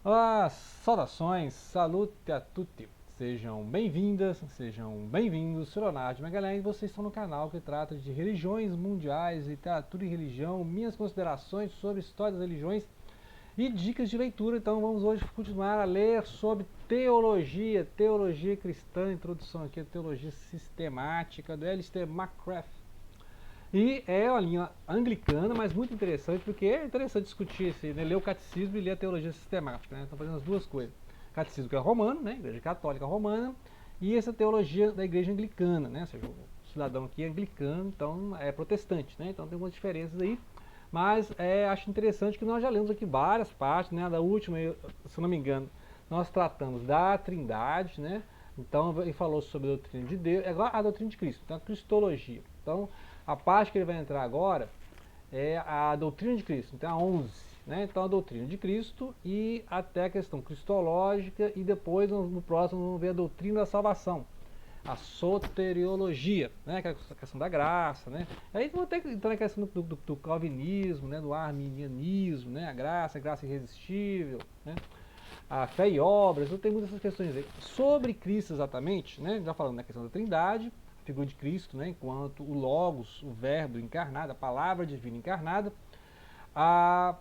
Olá, saudações, salute a tutti. Sejam bem-vindas, sejam bem-vindos. Sou Leonardo Magalhães e vocês estão no canal que trata de religiões mundiais, literatura e religião, minhas considerações sobre história das religiões e dicas de leitura. Então vamos hoje continuar a ler sobre teologia cristã, introdução aqui à teologia sistemática do Alistair McGrath. E é uma linha anglicana, mas muito interessante, porque é interessante discutir ler o catecismo e ler a teologia sistemática, né? Estão fazendo as duas coisas. Catecismo que é romano, né? Igreja católica romana, e essa teologia da igreja anglicana, né? Ou seja, o cidadão aqui é anglicano, então é protestante, né? Então tem algumas diferenças aí. Mas acho interessante que nós já lemos aqui várias partes, né? Da última, se eu não me engano, nós tratamos da Trindade, né? Então ele falou sobre a doutrina de Deus, agora a doutrina de Cristo, então a cristologia. Então a parte que ele vai entrar agora é a doutrina de Cristo, então a 11, né? Então a doutrina de Cristo e até a questão cristológica e depois no próximo vamos ver a doutrina da salvação, a soteriologia, né? Que é a questão da graça, né? Aí vamos ter que entrar na questão do calvinismo, né? Do arminianismo, né? A graça irresistível, né? A fé e obras, eu tenho muitas essas questões aí. Sobre Cristo exatamente, né? Já falando da questão da Trindade, a figura de Cristo, né? Enquanto o Logos, o Verbo encarnado, a palavra divina encarnada. A...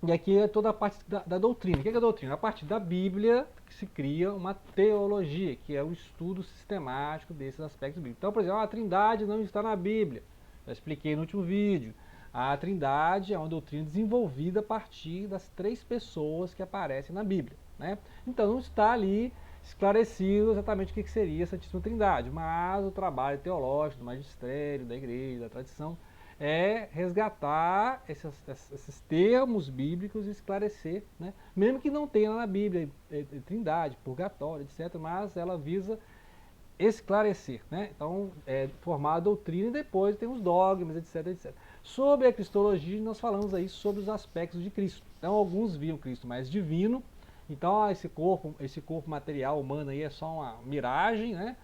E aqui é toda a parte da doutrina. O que é a doutrina? A partir da Bíblia que se cria uma teologia, que é o estudo sistemático desses aspectos bíblicos. Então, por exemplo, a Trindade não está na Bíblia. Já expliquei no último vídeo. A Trindade é uma doutrina desenvolvida a partir das 3 pessoas que aparecem na Bíblia, né? Então não está ali esclarecido exatamente o que seria a Santíssima Trindade, mas o trabalho teológico do magistério, da igreja, da tradição, é resgatar esses termos bíblicos e esclarecer, né? Mesmo que não tenha na Bíblia Trindade, purgatório, etc., mas ela visa esclarecer, né? Então, formar a doutrina e depois tem os dogmas, etc, etc. Sobre a cristologia, nós falamos aí sobre os aspectos de Cristo. Então, alguns viam Cristo mais divino. Então, esse corpo material humano aí é só uma miragem, né?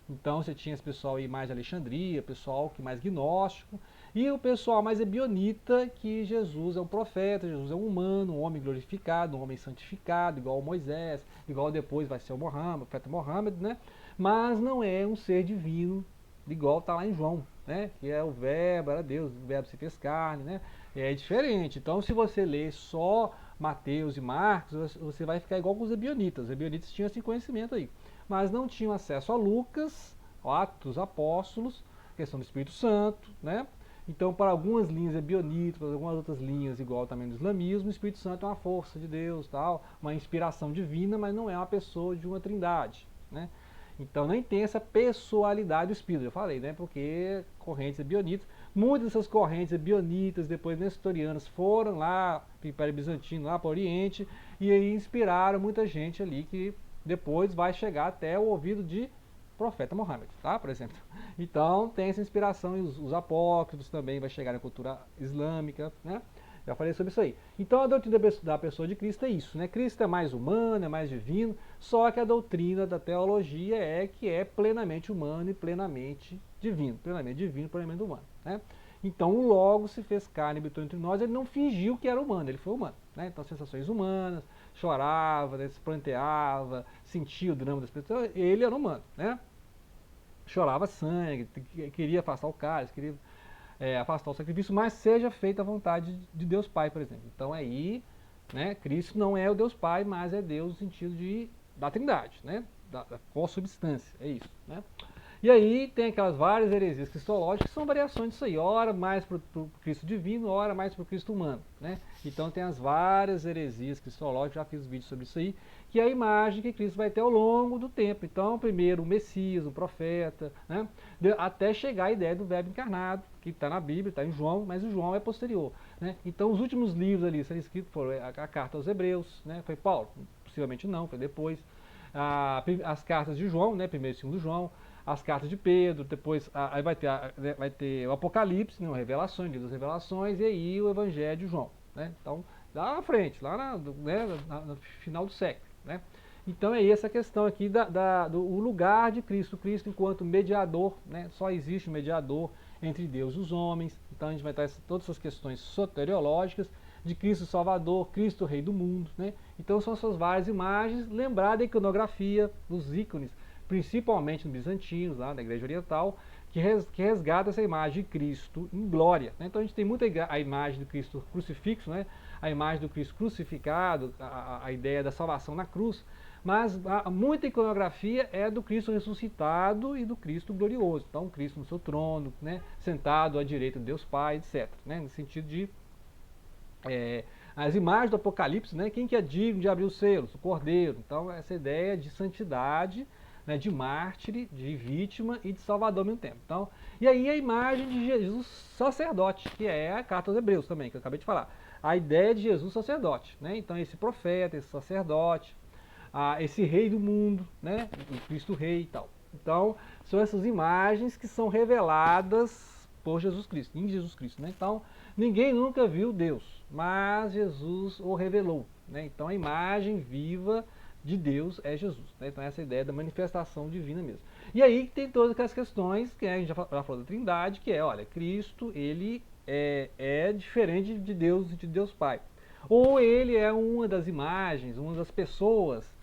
Então, você tinha esse pessoal aí mais de Alexandria, pessoal que mais gnóstico, e o pessoal mais ebionita, que Jesus é um profeta, Jesus é um humano, um homem glorificado, um homem santificado, igual Moisés, igual depois vai ser o Mohammed, o profeta Mohammed, né? Mas não é um ser divino, igual está lá em João, né? Que é o verbo, era Deus, o verbo se fez carne, né? É diferente. Então, se você ler só Mateus e Marcos, você vai ficar igual com os ebionitas. Os ebionitas tinham esse conhecimento aí, mas não tinham acesso a Lucas, Atos dos Apóstolos, questão do Espírito Santo, né? Então, para algumas linhas ebionitas, para algumas outras linhas, igual também do islamismo, o Espírito Santo é uma força de Deus, tal, uma inspiração divina, mas não é uma pessoa de uma trindade, né? Então nem tem essa pessoalidade do espírito, eu falei, né? Porque correntes ebionitas, muitas dessas correntes ebionitas, depois nestorianas, foram lá para o Império Bizantino, lá para o Oriente, e aí inspiraram muita gente ali que depois vai chegar até o ouvido de profeta Mohammed, tá? Por exemplo. Então tem essa inspiração, e os apócrifos também vai chegar na cultura islâmica, né? Já falei sobre isso aí. Então a doutrina da pessoa de Cristo é isso, né? Cristo é mais humano, é mais divino, só que a doutrina da teologia é que é plenamente humano e plenamente divino, plenamente humano, né? Então o Logo se fez carne e habitou entre nós, ele não fingiu que era humano, ele foi humano, né? Então sensações humanas, chorava, né, se planteava, sentia o drama das pessoas, ele era humano, né? Chorava sangue, queria afastar o cálice, queria afastar o sacrifício, mas seja feita a vontade de Deus Pai, por exemplo. Então aí, né, Cristo não é o Deus Pai, mas é Deus no sentido da Trindade, né, da consubstância, é isso, né. E aí tem aquelas várias heresias cristológicas que são variações disso aí, ora mais para o Cristo divino, ora mais para o Cristo humano, né? Então tem as várias heresias cristológicas, já fiz vídeo sobre isso aí, que é a imagem que Cristo vai ter ao longo do tempo. Então, primeiro o Messias, o profeta, né? Até chegar a ideia do verbo encarnado, que está na Bíblia, está em João, mas o João é posterior, né? Então os últimos livros ali serem escritos foram a carta aos Hebreus, né? Foi Paulo? Possivelmente não, foi depois. As cartas de João, né? Primeiro e segundo João, as cartas de Pedro, depois aí vai ter o Apocalipse, né, Revelações, livro das Revelações, e aí o Evangelho de João, né? Então, lá na frente, no final do século, né? Então é essa questão aqui do lugar de Cristo, Cristo enquanto mediador, né? Só existe um mediador entre Deus e os homens. Então a gente vai estar todas essas questões soteriológicas, de Cristo Salvador, Cristo Rei do mundo, né? Então são essas várias imagens, lembrar da iconografia, dos ícones, principalmente nos bizantinos, lá da Igreja Oriental, que resgata essa imagem de Cristo em glória, né? Então a gente tem muita a imagem do Cristo crucifixo, né? A imagem do Cristo crucificado, a ideia da salvação na cruz, mas muita iconografia é do Cristo ressuscitado e do Cristo glorioso. Então, Cristo no seu trono, né, sentado à direita de Deus Pai, etc. Né, no sentido de as imagens do Apocalipse, né, quem que é digno de abrir os selos? O Cordeiro. Então, essa ideia de santidade, né, de mártir, de vítima e de salvador ao mesmo tempo. Então, e aí a imagem de Jesus sacerdote, que é a carta aos Hebreus também, que eu acabei de falar. A ideia de Jesus sacerdote, né? Então, esse profeta, esse sacerdote, esse rei do mundo, né? O Cristo Rei e tal. Então, são essas imagens que são reveladas por Jesus Cristo, em Jesus Cristo, né? Então, ninguém nunca viu Deus, mas Jesus o revelou, né? Então, a imagem viva de Deus é Jesus, né? Então, essa ideia da manifestação divina mesmo. E aí tem todas aquelas questões que a gente já falou da Trindade, que é, olha, Cristo, ele é diferente de Deus e de Deus Pai. Ou ele é uma das imagens, uma das pessoas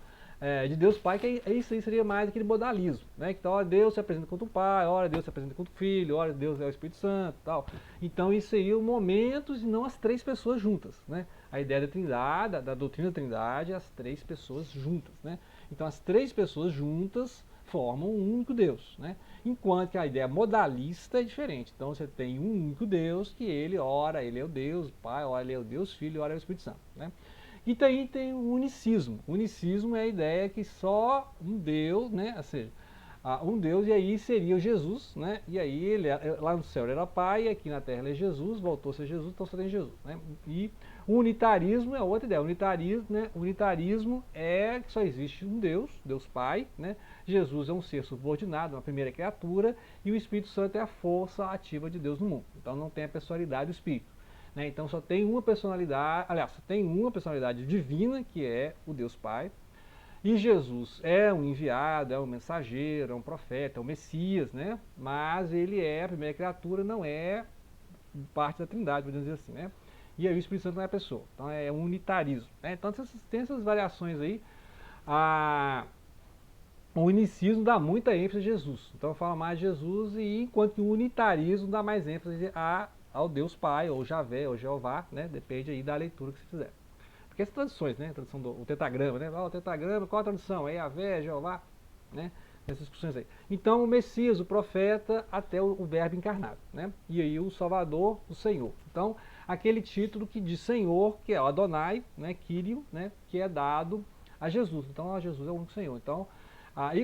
de Deus Pai, que isso aí seria mais aquele modalismo, né? Então, ora Deus se apresenta como o Pai, ora Deus se apresenta como o Filho, ora Deus é o Espírito Santo e tal. Então, isso aí é momentos e não as três pessoas juntas, né? A ideia da Trindade, da doutrina da Trindade, é as três pessoas juntas, né? Então, as três pessoas juntas formam um único Deus, né? Enquanto que a ideia modalista é diferente. Então, você tem um único Deus que ora ele é o Deus Pai, ora ele é o Deus Filho, ora é o Espírito Santo, né? E daí tem o unicismo. O unicismo é a ideia que só um Deus, né? Ou seja, um Deus, e aí seria o Jesus, né? E aí ele lá no céu ele era Pai, e aqui na terra ele é Jesus, voltou a ser Jesus, então só tem Jesus, né? E o unitarismo é outra ideia. O unitarismo, né? O unitarismo é que só existe um Deus, Deus Pai, né? Jesus é um ser subordinado, uma primeira criatura, e o Espírito Santo é a força ativa de Deus no mundo. Então não tem a pessoalidade do Espírito. Né? Então só tem uma personalidade, aliás, só tem uma personalidade divina, que é o Deus Pai. E Jesus é um enviado, é um mensageiro, é um profeta, é um Messias, né? Mas ele é a primeira criatura, não é parte da Trindade, podemos dizer assim, né? E aí o Espírito Santo não é a pessoa. Então é um unitarismo, né? Então tem essas variações aí. O unicismo dá muita ênfase a Jesus. Então fala mais de Jesus, e enquanto que o unitarismo dá mais ênfase ao Deus Pai, ou Javé, ou Jeová, né? Depende aí da leitura que você fizer. Porque as traduções, né? A tradução do tetragrama, né? O tetragrama, qual a tradução? É Javé, Jeová, né? Essas discussões aí. Então o Messias, o profeta, até o verbo encarnado, né? E aí o Salvador, o Senhor. Então, aquele título que diz Senhor, que é o Adonai, né? Kyrio, né? Que é dado a Jesus. Então, Jesus é o único Senhor. Então,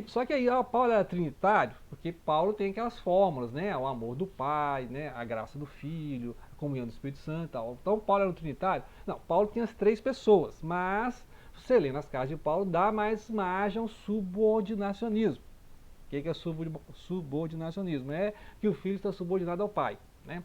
só que aí Paulo era trinitário, porque Paulo tem aquelas fórmulas, né? O amor do Pai, né? A graça do Filho, a comunhão do Espírito Santo e tal. Então Paulo era um trinitário? Não, Paulo tinha as três pessoas, mas se você lê nas cartas de Paulo, dá mais margem ao subordinacionismo. O que é subordinacionismo? É que o Filho está subordinado ao Pai, né?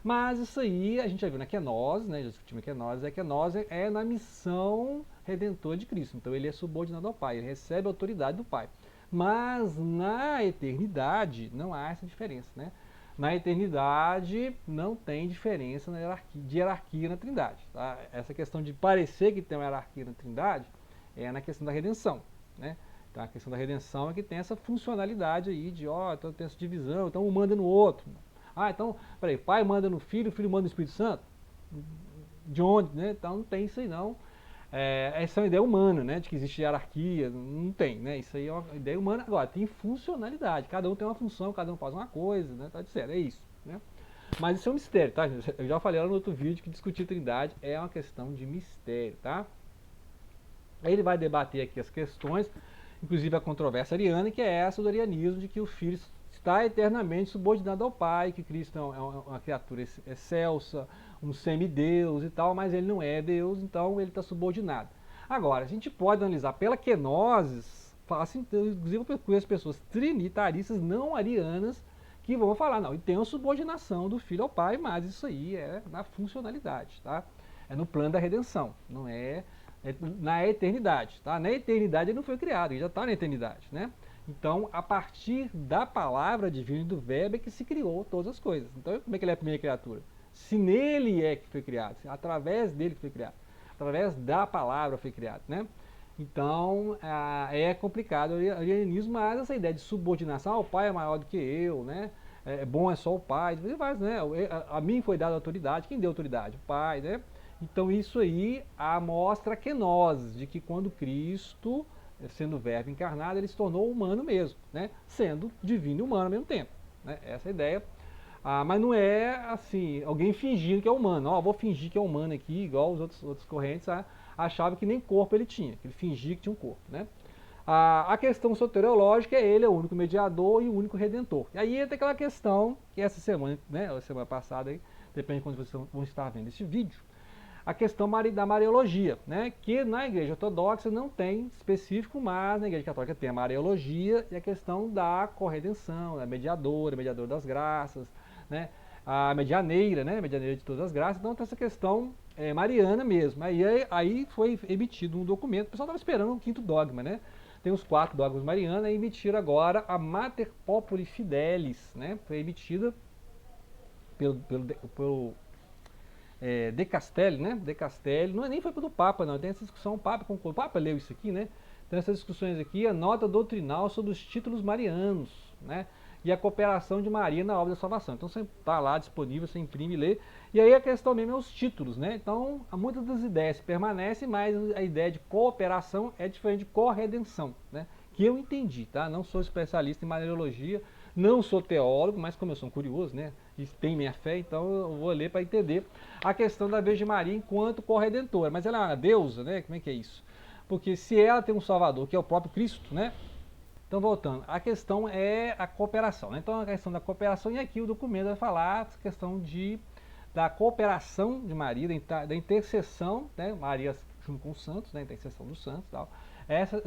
Mas isso aí a gente já viu na Kenose, né? Já discutimos a Kenose é na missão redentora de Cristo. Então ele é subordinado ao Pai, ele recebe a autoridade do Pai. Mas na eternidade não há essa diferença, né? Na eternidade não tem diferença de hierarquia na Trindade. Tá? Essa questão de parecer que tem uma hierarquia na Trindade é na questão da redenção, né? Então a questão da redenção é que tem essa funcionalidade aí de, então tem essa divisão, então um manda no outro. Então, peraí, Pai manda no Filho, o Filho manda no Espírito Santo? De onde, né? Então não tem isso aí não. Essa é uma ideia humana, né? De que existe hierarquia, não tem, né? Isso aí é uma ideia humana. Agora, tem funcionalidade, cada um tem uma função, cada um faz uma coisa, né? Tá de certo, é isso, né? Mas isso é um mistério, tá? Eu já falei lá no outro vídeo que discutir Trindade é uma questão de mistério, tá? Aí ele vai debater aqui as questões, inclusive a controvérsia ariana, que é essa do arianismo, de que o Filho está eternamente subordinado ao Pai, que Cristo é uma criatura excelsa, um semideus e tal, mas ele não é Deus, então ele está subordinado. Agora, a gente pode analisar pela kenosis, inclusive eu conheço pessoas trinitaristas não arianas que vão falar, não, e tem a subordinação do Filho ao Pai, mas isso aí é na funcionalidade, tá? É no plano da redenção, não é na eternidade, tá? Na eternidade ele não foi criado, ele já está na eternidade, né? Então, a partir da palavra divina e do verbo é que se criou todas as coisas. Então, como é que ele é a primeira criatura? se nele é que foi criado, se através dele que foi criado, através da palavra foi criado, né? Então, é complicado o arianismo, mas essa ideia de subordinação, o pai é maior do que eu, né? É bom, é só o pai, né? A mim foi dada autoridade, quem deu autoridade? O pai, né? Então isso aí mostra a kenosis, de que quando Cristo, sendo verbo encarnado, ele se tornou humano mesmo, né? Sendo divino e humano ao mesmo tempo, né? Essa é a ideia. Mas não é assim, alguém fingindo que é humano. Vou fingir que é humano aqui, igual os outros correntes achavam que nem corpo ele tinha, que ele fingia que tinha um corpo, né? A questão soteriológica é ele é o único mediador e o único redentor. E aí entra aquela questão que essa semana, né, a semana passada, aí, depende de quando vocês vão estar vendo esse vídeo, a questão da Mariologia, né, que na Igreja Ortodoxa não tem específico, mas na Igreja Católica tem a Mariologia e a questão da corredenção, da mediadora das graças, né, a medianeira, né, medianeira de todas as graças. Então tem essa questão mariana mesmo. Aí foi emitido um documento, o pessoal estava esperando o quinto dogma, né? Tem os 4 dogmas marianos, e emitiram agora a Mater Populi Fidelis, né? Foi emitida pelo De Castelli, né? De Castelli, nem foi pelo Papa, não. Tem essa discussão, o Papa leu isso aqui, né? Tem essas discussões aqui, a nota doutrinal sobre os títulos marianos, né? E a cooperação de Maria na obra da salvação. Então você está lá disponível, você imprime e lê. E aí a questão mesmo é os títulos, né? Então muitas das ideias permanecem, mas a ideia de cooperação é diferente de corredenção, né? Que eu entendi, tá? Não sou especialista em Mariologia, não sou teólogo, mas como eu sou um curioso, né? E tenho minha fé, então eu vou ler para entender a questão da Virgem Maria enquanto corredentora. Mas ela é uma deusa, né? Como é que é isso? Porque se ela tem um Salvador, que é o próprio Cristo, né? Então, voltando, a questão é a cooperação, né? Então, a questão da cooperação, e aqui o documento vai falar a questão da cooperação de Maria, da intercessão, né? Maria junto com os santos, né? Intercessão dos santos e tal. Essa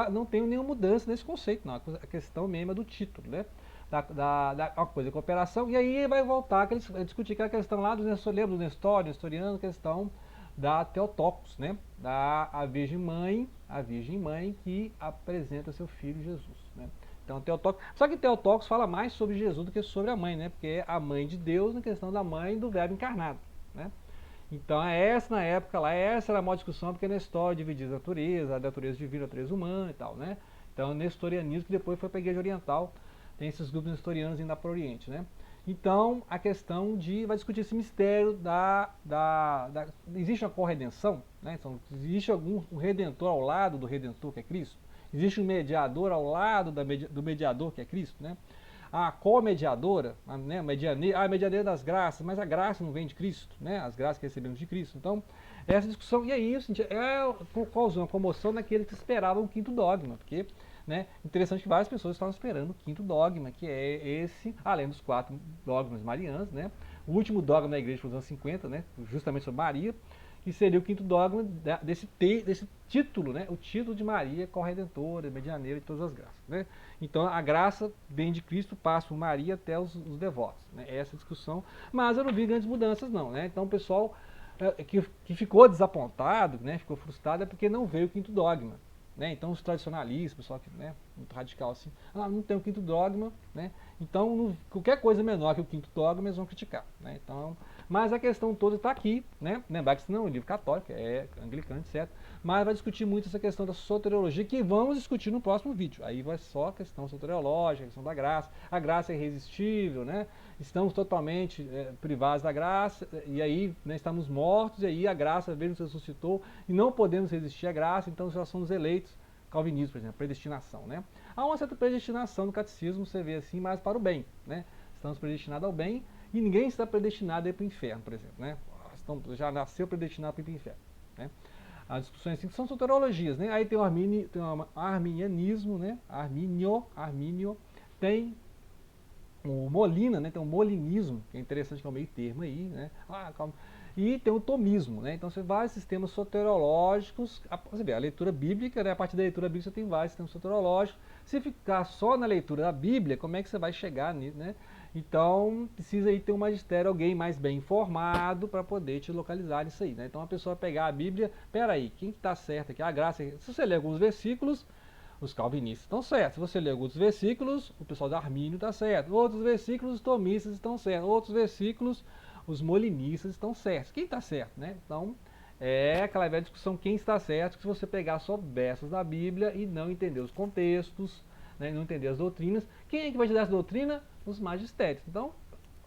não tem nenhuma mudança nesse conceito, não. A questão mesmo é do título, né? Uma coisa, cooperação, e aí vai voltar a discutir aquela questão lá dos nestorianos, questão da Theotokos, né? A Virgem Mãe que apresenta seu filho Jesus, né? Então Theotokos, só que Theotokos fala mais sobre Jesus do que sobre a mãe, né? Porque é a mãe de Deus na questão da mãe do verbo encarnado, né? Então na época lá, essa era a maior discussão, porque na história dividia a natureza divina, a natureza humana e tal, né? Então nestorianismo que depois foi para a Igreja Oriental, tem esses grupos nestorianos indo para o Oriente, né? Então, a questão vai discutir esse mistério existe uma corredenção, né? Então, existe algum redentor ao lado do redentor que é Cristo? Existe um mediador ao lado do mediador que é Cristo, né? A co-mediadora, né? A medianeira das graças, mas a graça não vem de Cristo, né? As graças que recebemos de Cristo. Então, essa discussão, e aí, causou uma comoção naqueles que esperavam o quinto dogma, porque... né? Interessante que várias pessoas estavam esperando o quinto dogma, que é esse, além dos 4 dogmas marianos, né? O último dogma da igreja foi dos anos 50, né? Justamente sobre Maria, que seria o quinto dogma desse título, né? O título de Maria, corredentora, medianeira de todas as graças, né? Então a graça vem de Cristo, passa por Maria até os devotos, né? Essa discussão, mas eu não vi grandes mudanças não, né? Então o pessoal que ficou desapontado, né? Ficou frustrado é porque não veio o quinto dogma. Né? Então os tradicionalistas, o pessoal que, né, muito radical assim, não tem o quinto dogma, né? Então qualquer coisa menor que o quinto dogma eles vão criticar, né? Então, mas a questão toda está aqui, né? Lembrar que isso não é um livro católico, é anglicano, etc. Mas vai discutir muito essa questão da soteriologia, que vamos discutir no próximo vídeo. Aí vai só a questão soteriológica, a questão da graça. A graça é irresistível, né? Estamos totalmente privados da graça, e aí, né, estamos mortos, e aí a graça veio nos ressuscitou, e não podemos resistir à graça, então nós somos eleitos. Calvinismo, por exemplo, predestinação, né? Há uma certa predestinação no catecismo, você vê assim, mas para o bem, né? Estamos predestinados ao bem, e ninguém está predestinado a ir para o inferno, por exemplo, né? Já nasceu predestinado para ir para o inferno, né? As discussões assim, são soteriologias, né? Aí tem o arminianismo, né? Armínio, tem o Molina, né? Tem o molinismo, que é interessante, que é o meio termo aí, né? E tem o tomismo, né? Então você tem vários sistemas soteriológicos. Você vê, a leitura bíblica, né? A partir da leitura bíblica você tem vários sistemas soteriológicos. Se ficar só na leitura da Bíblia, como é que você vai chegar nisso, né? Então precisa aí ter um magistério, alguém mais bem informado para poder te localizar nisso aí, né? Então a pessoa pegar a Bíblia, peraí, quem que está certo aqui? A graça, se você ler alguns versículos, os calvinistas estão certos. Se você ler alguns versículos, o pessoal da Armínio está certo. Outros versículos, os tomistas estão certos. Outros versículos, os molinistas estão certos. Quem está certo, né? Então, é aquela velha discussão quem está certo, que se você pegar só versos da Bíblia e não entender os contextos, né, não entender as doutrinas, quem é que vai te dar essa doutrina? Os magistérios. Então,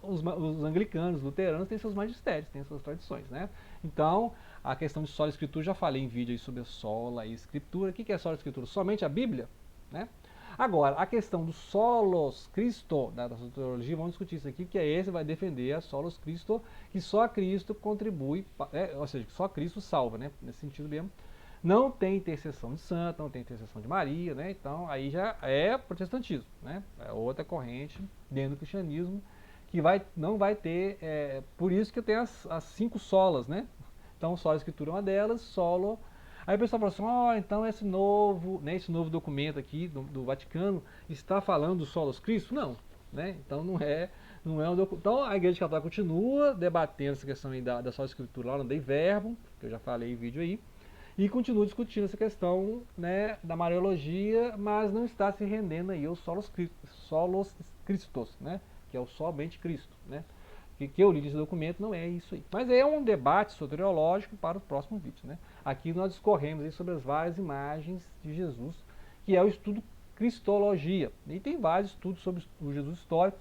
os anglicanos, luteranos têm seus magistérios, têm suas tradições, né? Então, a questão de sola escritura, já falei em vídeo aí sobre sola e escritura. O que é sola escritura? Somente a Bíblia, né? Agora, a questão do solos Christo, da soteriologia, vamos discutir isso aqui, que é esse vai defender a solos Christo, que só Cristo contribui, ou seja, que só Cristo salva, né? Nesse sentido mesmo. Não tem intercessão de santo, não tem intercessão de Maria, né? Então, aí já é protestantismo, né? É outra corrente dentro do cristianismo que não vai ter, por isso que eu tenho as 5 solas, né? Então, sola escritura é uma delas, solo. Aí o pessoal fala assim, então esse novo documento aqui do Vaticano está falando do solos Cristo? Não, né? Então não é um documento. Então a Igreja Católica continua debatendo essa questão aí da sola escritura lá no Dei Verbum, que eu já falei em vídeo aí, e continua discutindo essa questão, né, da Mariologia, mas não está se rendendo aí aos solos Christos, né? Que é o somente Cristo, né? Que eu li desse documento não é isso aí. Mas é um debate soteriológico para o próximo vídeo, né? Aqui nós discorremos aí sobre as várias imagens de Jesus, que é o estudo Cristologia. E tem vários estudos sobre o Jesus histórico.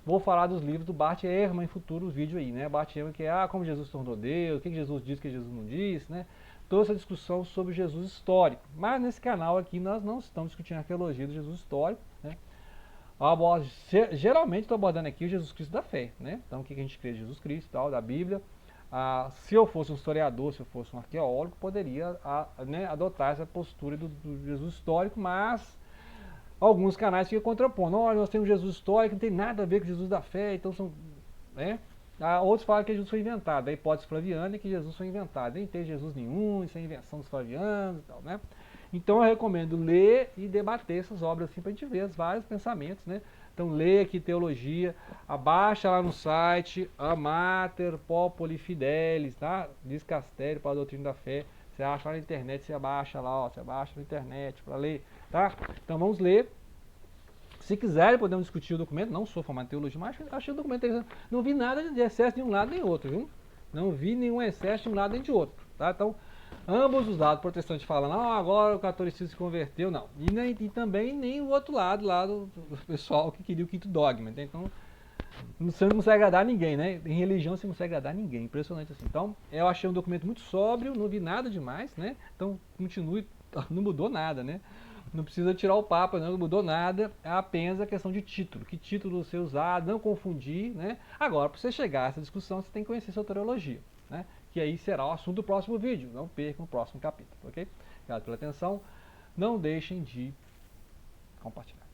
Vou falar dos livros do Bart Ehrman em futuros vídeos aí, né? Bart Ehrman que é como Jesus se tornou Deus, o que Jesus diz, o que Jesus não disse, né? Toda essa discussão sobre Jesus histórico. Mas nesse canal aqui nós não estamos discutindo a arqueologia do Jesus histórico, né? Geralmente estou abordando aqui o Jesus Cristo da fé, né? Então o que a gente crê de Jesus Cristo, tal, da Bíblia. Se eu fosse um historiador, se eu fosse um arqueólogo, poderia né, adotar essa postura do Jesus histórico, mas alguns canais ficam contrapondo. Olha, nós temos Jesus histórico, não tem nada a ver com Jesus da fé, então são, né? Outros falam que Jesus foi inventado, a hipótese flaviana é que Jesus foi inventado, nem tem Jesus nenhum, isso é invenção dos flavianos e tal, né? Então eu recomendo ler e debater essas obras assim para a gente ver os vários pensamentos, né? Então leia aqui teologia, abaixa lá no site a Mater Populi Fidelis, tá? Diz Castério para a doutrina da fé. Você acha lá na internet, você abaixa lá, ó, você abaixa na internet para ler, tá? Então vamos ler. Se quiserem, podemos discutir o documento. Não sou formado em teologia, mas achei o documento interessante. Não vi nada de excesso de um lado nem outro, viu? Não vi nenhum excesso de um lado nem de outro, tá? Então, ambos os lados, protestantes falando, agora o catolicismo se converteu, não. E também nem o outro lado, lá do pessoal que queria o quinto dogma. Então, você não consegue agradar ninguém, né? Em religião você não consegue agradar ninguém, impressionante assim. Então, eu achei um documento muito sóbrio, não vi nada demais, né? Então, continue, não mudou nada, né? Não precisa tirar o Papa, não mudou nada, é apenas a questão de título. Que título você usar, não confundir, né? Agora, para você chegar a essa discussão, você tem que conhecer soteriologia, né? Que aí será o assunto do próximo vídeo. Não percam o próximo capítulo, ok? Obrigado pela atenção. Não deixem de compartilhar.